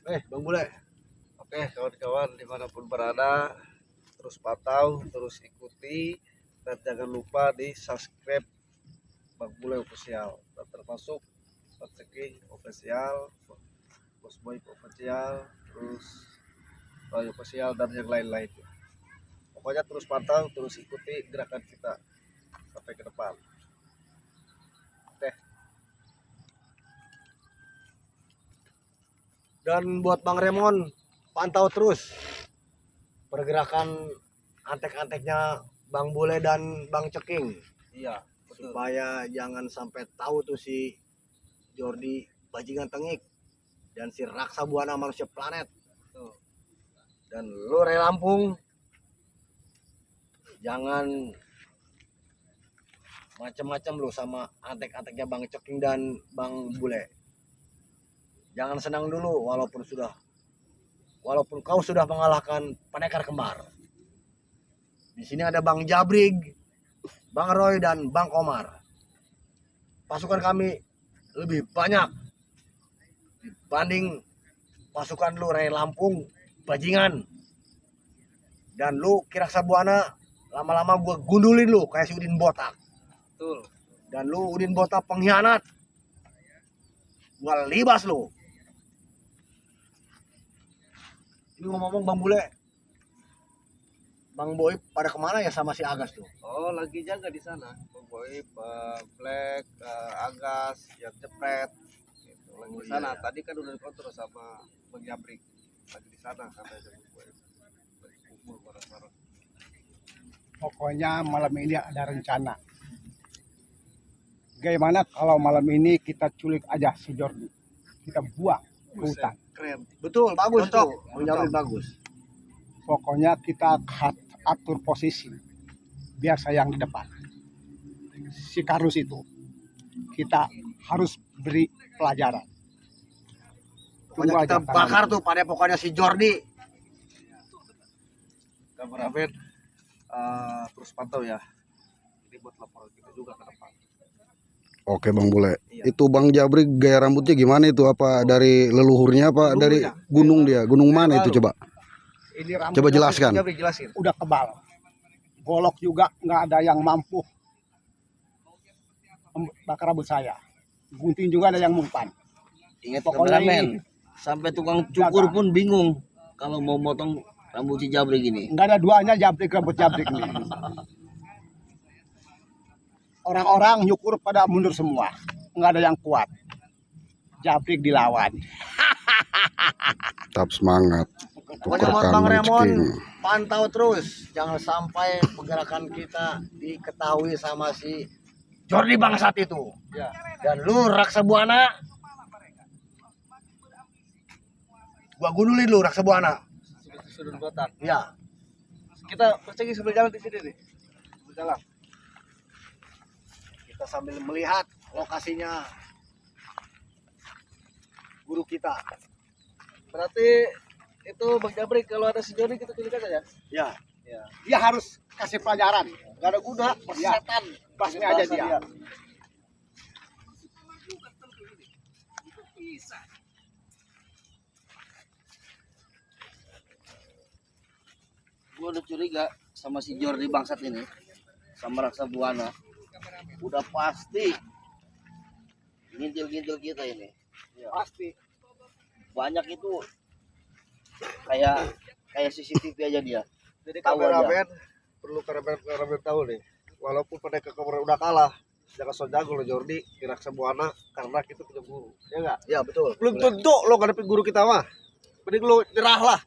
Bang Bule. Oke, kawan-kawan dimanapun berada, terus pantau, terus ikuti, dan jangan lupa di subscribe Bang Bule Official, dan termasuk Ceking Official, Bos Boy Official, terus Roy Official, dan yang lain-lain. Pokoknya terus pantau, terus ikuti gerakan kita sampai ke depan. Oke. Dan buat Bang Remon, pantau terus pergerakan antek-anteknya Bang Bule dan Bang Ceking. Iya, betul. Supaya jangan sampai tahu tuh si Jordi bajingan tengik dan si Raksa Buana manusia planet. Tuh. Dan lu Ray Lampung, jangan macam-macam lu sama antek-anteknya Bang Ceking dan Bang Bule. Jangan senang dulu walaupun kau sudah mengalahkan pendekar kembar. Di sini ada Bang Jabrig, Bang Roy, dan Bang Komar. Pasukan kami lebih banyak dibanding pasukan lu Ray Lampung bajingan. Dan lu Kiraksa Buana, lama-lama gue gundulin lu kayak si Udin Botak. Betul. Dan lu Udin Botak pengkhianat, gue libas lu. Ini ngomong-ngomong Bang Bule, Bang Boy pada kemana ya sama si Agas tuh? Oh, lagi jaga di sana. Bang Boy, Black, Agas, yang jepret. Gitu. Lagi di sana. Iya. Tadi kan udah dikontrol sama Bang Jabrik. Lagi di sana sampai Bang Boy. Kumpul bareng-bareng. Pokoknya malam ini ada rencana. Gimana kalau malam ini kita culik aja si Jordi, kita buang ke hutan. Keren. Betul, bagus Cocok. tuh. Menjawab bagus. Pokoknya kita atur posisi biar saya yang di depan. Si Karus itu kita harus beri pelajaran. Pokoknya Tunggu kita aja bakar tangan. tuh pada pokoknya si Jordi. Kameramen, terus pantau ya. Ini buat laporan kita juga ke depan. Oke Bang Bule, Iya. itu Bang Jabrik gaya rambutnya gimana itu? Apa dari leluhurnya apa dari Leluhurnya. gunung dia? Gunung mana itu Baru. coba? Ini rambut Coba jelaskan. Jabrik jelasin. udah kebal, golok juga nggak ada yang mampu bakar rambut saya. Gunting juga ada yang mempan. Ingat Pokoknya kameramen, ini sampai tukang cukur jaga. pun bingung kalau mau motong rambut si Jabrik ini. Nggak ada duanya Jabrik, rambut Jabrik nih. Orang-orang nyukur pada mundur semua, nggak ada yang kuat. Jabrik dilawan. Tetap semangat. Pokoknya buat Tukarkan Bang Bang Remon, Ceking. pantau terus. Jangan sampai pergerakan kita diketahui sama si Jordi bangsat itu. Ya. Dan lu Raksa Buana, gua gundulin lu Raksa Buana. Sudut botak. Ya, Kita percaya sambil jalan di sini nih. Sambil jalan. kita sambil melihat lokasinya guru kita. Berarti itu Bang Jabrik kalau ada si Jordi kita culik aja ya. Ya, Ya. Dia harus kasih pelajaran. gak ada guna, Ya. setan. Basmi aja dia. Gue udah curiga sama si Jordi bangsat ini, sama Raksa Buana. Udah pasti ngintil-ngintil kita ini. Pasti. Banyak itu kayak CCTV aja dia. Jadi Tahu kameramen perlu kameramen tahu nih. Walaupun pendekar kembar udah kalah, jangan so jago lo Jordi, Kiraksa Buana karena kita punya guru. Ya enggak? Ya betul. Belum tentu lo ngadepin guru kita mah. Mending lo nyerah lah.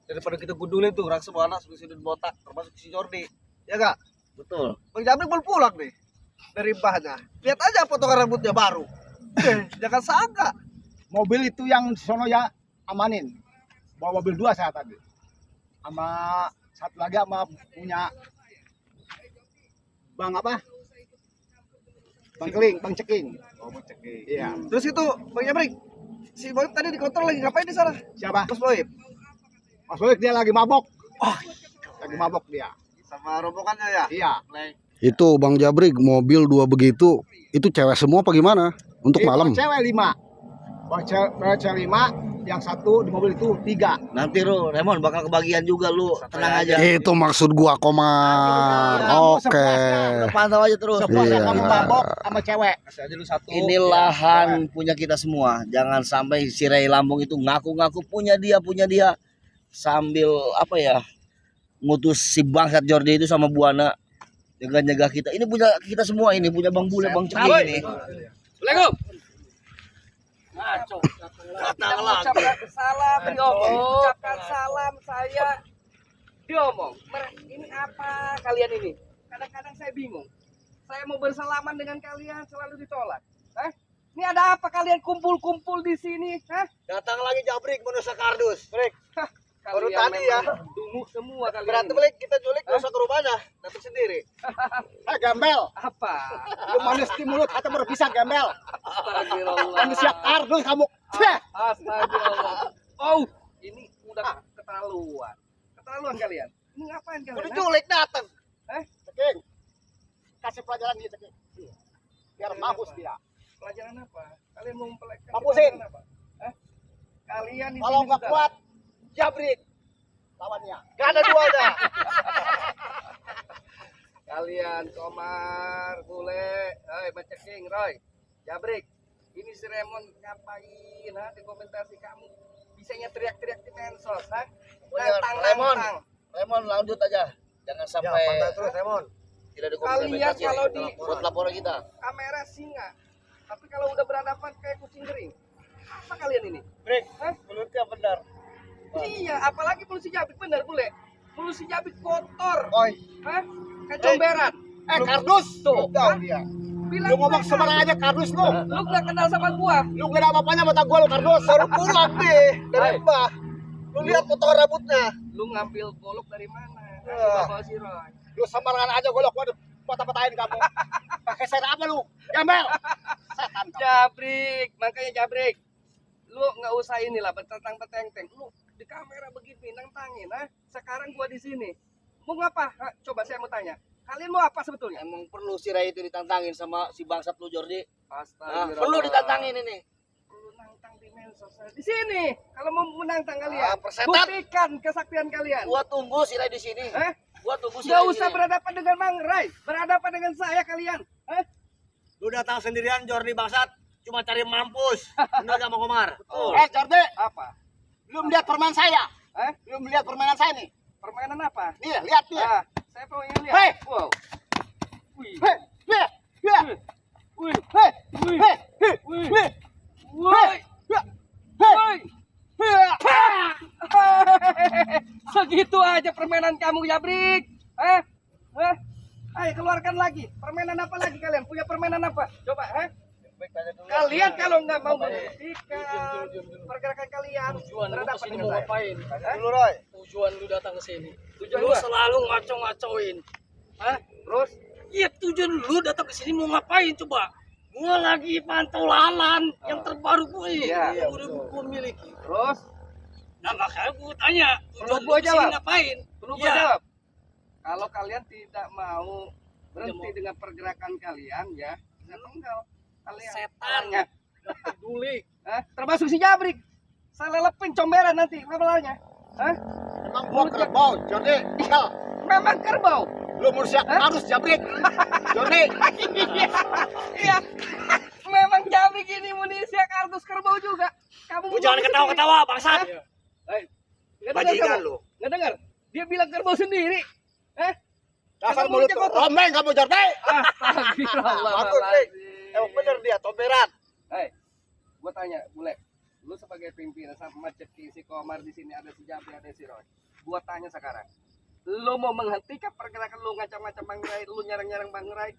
Daripada kita gundulin tuh Raksa Buana sebagai sudut botak termasuk si Jordi. Ya enggak? Betul. Bang Jabrik belum pulang nih dari mbahnya. Lihat aja potongan rambutnya baru. Jangan sangka. Mobil itu yang di sono ya amanin. Bawa mobil 2 saya tadi. Sama satu lagi sama punya Bang apa? Bang Keling, Bang Ceking. Oh, mau cek. Iya. Terus itu Bang Jabrik, si Boy tadi dikontrol lagi ngapain di sana? Siapa? Mas Boy Mas Solik dia lagi mabok. Lagi mabok dia. sama rombongannya ya. Iya. Itu Bang Jabrik mobil 2 begitu, itu cewek semua apa gimana? Untuk Itu malam. Cewek 5. Cewek 5 yang satu di mobil itu 3. Nanti lu Raymond bakal kebagian juga lu. Tenang aja. Itu maksud gua, Komar. Oke. Udah pantau aja terus. Sepuasnya Iya. kamu mabok sama cewek. Kasih aja lu satu. Ini lahan punya kita semua. Jangan sampai si Ray Lambung itu ngaku-ngaku punya dia sambil apa ya? Ngutus si bangsat Jordi itu sama Buana jaga-jaga kita. Ini punya kita semua, ini punya Bang Bule, Bang Ceking ini. Assalamualaikum. Ngaco. Datang lagi. Ucapkan salam, diomong. Ucapkan salam saya. Diomong. Ini apa kalian ini? Kadang-kadang saya bingung. Saya mau bersalaman dengan kalian selalu ditolak. Ini ada apa kalian kumpul-kumpul di sini? Datang lagi Jabrik manusia kardus. Brik. Baru Kalian tadi ya. memang dungu semua kalian. Berarti ini. balik kita culik gak usah ke rumahnya. Datang sendiri. Gembel. Apa? Lu manis di mulut atau berpisah gembel. Astagfirullah. Manusia kardus kamu. Ceh. Astagfirullah. Oh, ini udah keterlaluan. Keterlaluan kalian. Ini ngapain kalian? Udah culik datang. Ceking. Kasih pelajaran dia, Ceking. Biar mampus dia. Pelajaran apa? Kalian mau mempelajari Mampusin. pelajaran apa? Kalian di Kalau sini nggak juga. kuat, Jabrik lawannya. Gak ada duanya. Kalian Komar, Bule, Ceking, Roy, Jabrik. Ini si Raymond ngapain? Dokumentasi kamu. Bisanya teriak-teriak di mensos, Nantang. Raymond lanjut aja. Jangan Ya, sampai pantau terus Raymond. tidak Kalian dokumentasi kalau di buat laporan kita. kamera singa, tapi kalau udah berhadapan kayak kucing kering, apa kalian ini? Brik. Mulutnya benar. Iya, apalagi mulut si Jabrik, bener Bule. Mulut si Jabrik kotor. Oi. Kayak comberan. Kardus. Tuh, Tahu dia. bilang Lu ngomong mereka. sembarang aja kardus lu. Lu gak kenal sama gua. Lu gak ada apa-apanya mata gua lu kardus. Baru pulang deh dari Mbah. Lu lihat potongan rambutnya. Lu ngambil golok dari mana? Ah. Bawa si Roy. Lu sembarangan aja golok gua patah-patahin kamu. Pakai sen apa lu? Gembel. Setan kamu. Jabrik, makanya Jabrik. Lu nggak usah inilah betentang-betenteng. Lu di kamera begini nantangin, Sekarang gua di sini. Mau ngapa? Coba saya mau tanya. Kalian mau apa sebetulnya? Emang perlu si Ray itu ditantangin sama si bangsat lu Jordi? Astagfirullah. Perlu ditantangin ini. Lu nantang di mensos. Di sini. Kalau mau menantang kalian, persetan. buktikan kesaktian kalian. Gua tunggu si Ray di sini. Gua tunggu si Gak Ray di usah sini. berhadapan dengan Bang Ray, berhadapan dengan saya kalian. Lu datang sendirian Jordi bangsat. Cuma cari mampus. Bener gak mau Komar? Jordi, Apa? lu melihat permainan saya? Eh? Lu melihat permainan saya nih? Permainan apa? Nih, lihat nih. Saya mau lihat. Hei! Wow. Wih. Hei, hei, hei, Wih. hei, Wih. hei, hei, Wih. hei, Wih. hei, Wih. Segitu aja permainan kamu, Jabrik. Ayo keluarkan lagi. Permainan apa lagi kalian? Punya permainan apa? Coba, Kalian kalau nggak mau membuktikan pergerakan kalian, berhadapan dengan saya. Ngapain? Dulu Roy. Tujuan lu datang ke sini. Tujuan Lu gua? selalu ngaco-ngacoin. Terus? Iya, tujuan lu datang ke sini mau ngapain coba? Gua lagi pantau lahan yang terbaru gue. Iya. Yang udah gua miliki. Terus? Nah, makanya gua tanya, tujuan gua lu kesini jawab. ngapain? Perlu Iya. jawab. Kalau kalian tidak mau berhenti dengan pergerakan kalian, ya, saya penggal. Kalian Setan. orangnya. Gak peduli. Termasuk si Jabrik. Saya lelepin comberan nanti kepalanya. Emang gua kerbau, Jordi. Hel, Memang kerbau. lu manusia harus Jabrik. Jordi, Iya. Memang Jabrik ini manusia kardus kerbau juga. Kamu Lu jangan ketawa-ketawa, bangsat. Bajingan lu. Nggak dengar? Dia bilang kerbau sendiri. dasar Kamu mulut mulutnya kotor. rombeng kamu Jordi. Bagus, Brik. Astagfirullahaladzim. Emang bener dia, tomberan. Hei, gua tanya, Bule, lu sebagai pimpinan sama Ceking, si Komar di sini ada si Jabri, ada si Roy. Gua tanya sekarang, lu mau menghentikan pergerakan lu ngacam-ngacam Bang Ray, lu nyerang-nyerang Bang Ray,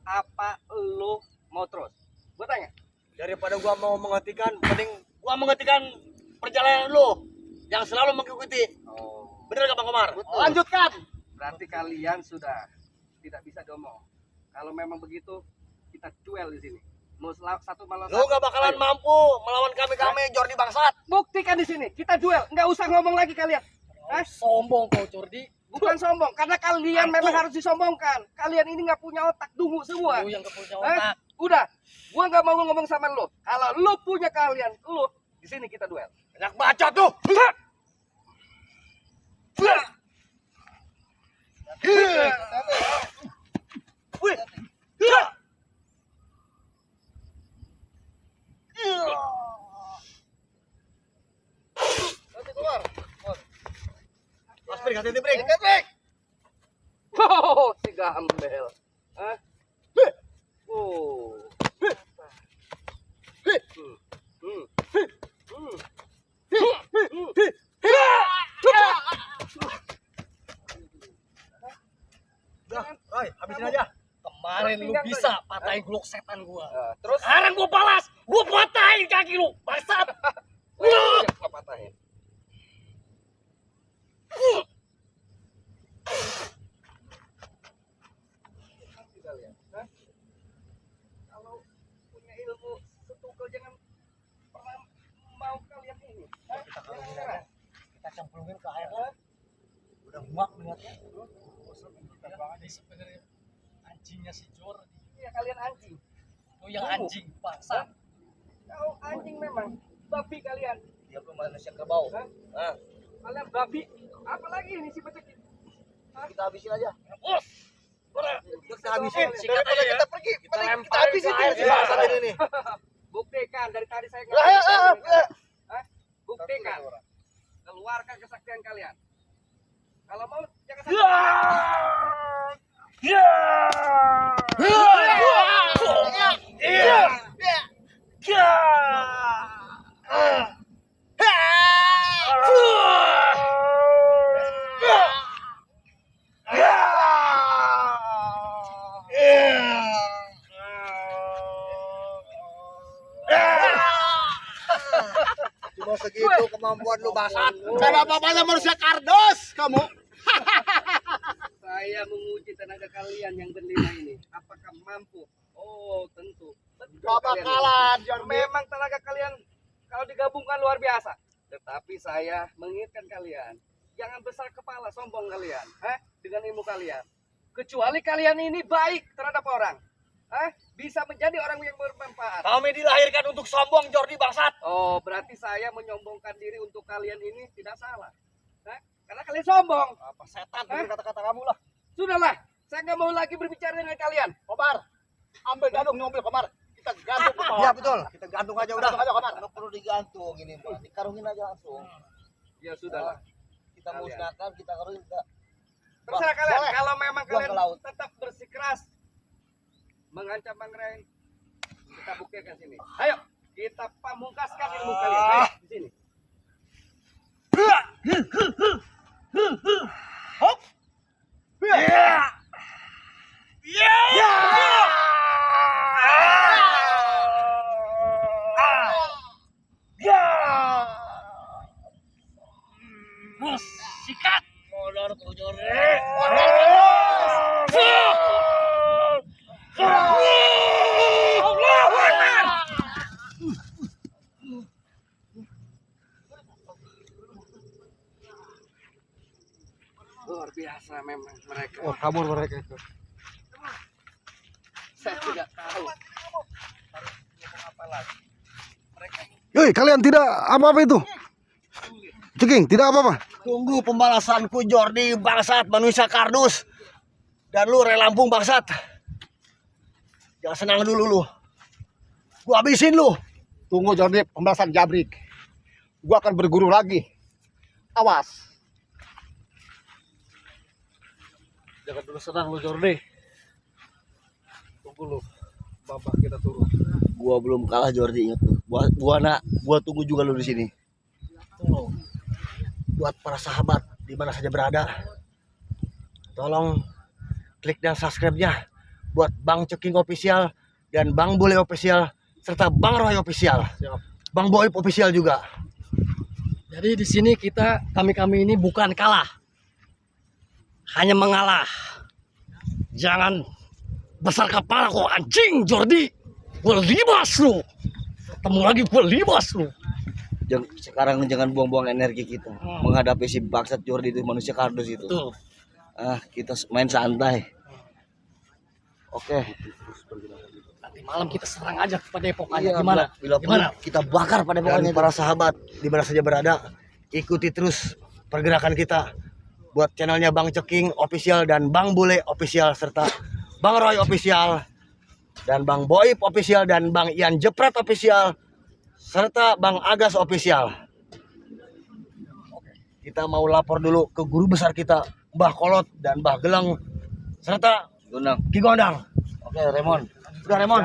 apa lu mau terus? Gua tanya. Daripada gua mau menghentikan, mending gua menghentikan perjalanan lu yang selalu mengikuti. Oh, Bener gak Bang Komar? Lanjutkan. berarti kalian sudah tidak bisa diomong. Kalau memang begitu, kita duel di sini. Mau satu malam Lu gak bakalan mampu melawan kami Jordi bangsat. buktikan di sini. Kita duel, nggak usah ngomong lagi kalian. Sombong kau, Jordi. Bukan sombong, karena kalian memang harus disombongkan. Kalian ini nggak punya otak, dungu semua. Lu yang gak punya Hah? otak. Udah, gua nggak mau ngomong sama lo. Kalau lo punya kalian, lo di sini kita duel. Anak baca tuh. Oh, si Gambel. Hah? Oh. Habisin aja. Kemarin lu bisa patahin glok setan gua. Terus Sekarang gua balas. Gua patahin kaki lu. Bangsat. Gua patahin. Kalian, hah? Kalau punya ilmu setunggal jangan pernah mau kalian ini. Hah? Jangan nyerah. Kita cemplungin ke air lah. Udah muak lihatnya. Ini sebenarnya anjingnya si Jor. Iya kalian anjing. Lu yang anjing bangsat. Kau anjing memang. Babi kalian. Dia tuh manusia kerbau. Hah? Nah, Kalian babi. Apalagi ini si becek ini? kita habisin aja. Bos. Kita habisin. Sikat aja ya. Kita pergi. Kita Kita lemparin habisin ke air. si bangsat ini. Buktikan dari tadi saya Lah, Hah? Buktikan. Keluarkan kesaktian kalian. Kalau mau jangan sampai. Cuma segitu kemampuan lu bangsat. Dan apa-apanya manusia kardus kamu. Saya menguji tenaga kalian yang berlima ini. Apakah mampu? Oh, tentu. Betul Gak kalian bakalan, ini. Jordi. Memang tenaga kalian kalau digabungkan luar biasa. Tetapi saya mengingatkan kalian, jangan besar kepala, sombong kalian, dengan ilmu kalian. Kecuali kalian ini baik terhadap orang, bisa menjadi orang yang bermanfaat. Kami dilahirkan untuk sombong, Jordi bangsat. Oh, berarti saya menyombongkan diri untuk kalian ini tidak salah. Karena kalian sombong. Apa setan bener kata-kata kamu lah. Sudahlah, saya nggak mau lagi berbicara dengan kalian. Komar, ambil gadung mobil Komar. Kita gantung ke bawah. Iya betul. Kita gantung aja udah. Gantung aja Komar. Nggak perlu digantung ini, Pak. Dikarungin aja langsung. Ya sudahlah. Kita musnahkan, kita karungin. Terserah kalian. boleh. Kalau memang Buang kalian ke laut. tetap bersikeras mengancam Bang Ray, kita buktikan sini. Ayo, kita pamungkaskan ilmu kalian. Ayo, di sini. Bos, sikat. Molor tuh Jordi. Luar biasa memang mereka. Oh, kabur mereka itu. Saya tidak tahu. Yoi, kalian tidak apa-apa itu? Ceking, tidak apa-apa. Tunggu pembalasanku, Jordi bangsat, manusia kardus. Dan lu relampung bangsat. Jangan senang dulu lu. Gua habisin lu. Tunggu Jordi pembalasan Jabrik. Gua akan berguru lagi. Awas. Jangan dulu senang lu Jordi. Tunggu lu. Babak kita turun. Gua belum kalah Jordi, ingat lu. Gua tunggu juga lu di sini. Tunggu. Buat para sahabat di mana saja berada, tolong klik dan subscribe-nya buat Bang Ceking Official dan Bang Bule Official serta Bang Roy Official. Bang Boy Official juga. Jadi di sini kami ini bukan kalah, hanya mengalah. Jangan besar kepala kok anjing Jordi. Gue libas lu. Ketemu lagi gue libas lu. Sekarang jangan buang-buang energi kita menghadapi si bangsat Jordi itu, manusia kardus itu. Tuh. Kita main santai. Oke. Nanti malam kita serang aja ke Padepokannya. Iya, Gimana? bila Gimana? kita bakar pada Dan pokoknya para sahabat di mana saja berada, ikuti terus pergerakan kita buat channelnya Bang Ceking Official dan Bang Bule Official serta Bang Roy Official dan Bang Boib Official dan Bang Ian Jepret Official serta Bang Agas Official. Kita mau lapor dulu ke guru besar kita Mbah Kolot dan Mbah Geleng serta Gondang. Ki Gondang. Oke, Remon. Udah Remon.